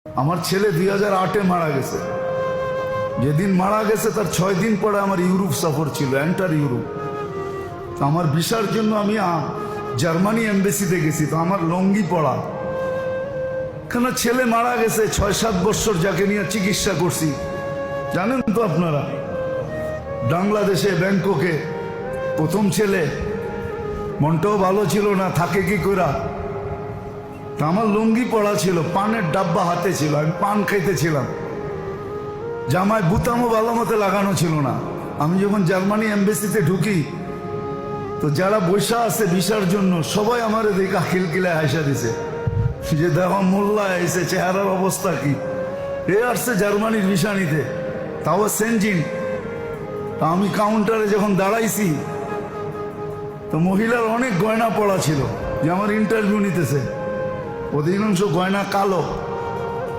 আমার ছেলে 2008-এ মারা গেছে। যেদিন মারা গেছে তার 6 দিন পরে আমার ইউরোপ সফর ছিল, এন্টার ইউরোপ। তো আমার ভিসার জন্য আমি জার্মানি এমবেসিতে গেছি। তো আমার লঙ্গি পড়া, কেন ছেলে মারা গেছে 6-7 বছর, যাকে নিয়ে চিকিৎসা করছি জানেন তো আপনারা। বাংলাদেশে ব্যাংককে প্রথম ছেলে, মনটাও ভালো ছিল না, থাকে কি করা। তা আমার লুঙ্গি পড়া ছিল, পানের ডাব্বা হাতে ছিল, আমি পান খাইতেছিলাম, জামায় বুতামও ভালো মতো লাগানো ছিল না। আমি যখন জার্মানি এমবেসিতে ঢুকি তো যারা বৈশা আছে ভিসার জন্য সবাই আমার দেখা খিলখিলায় হাসা দিছে যে দেখো মোল্লা এসে, চেহারার অবস্থা কি, এ আসছে জার্মানির ভিসা নিতে, তাও সেনজিন। তা আমি কাউন্টারে যখন দাঁড়াইছি তো মহিলার অনেক গয়না পড়া ছিল, যে আমার ইন্টারভিউ নিতেছে, অধিকাংশ গয়না কালো।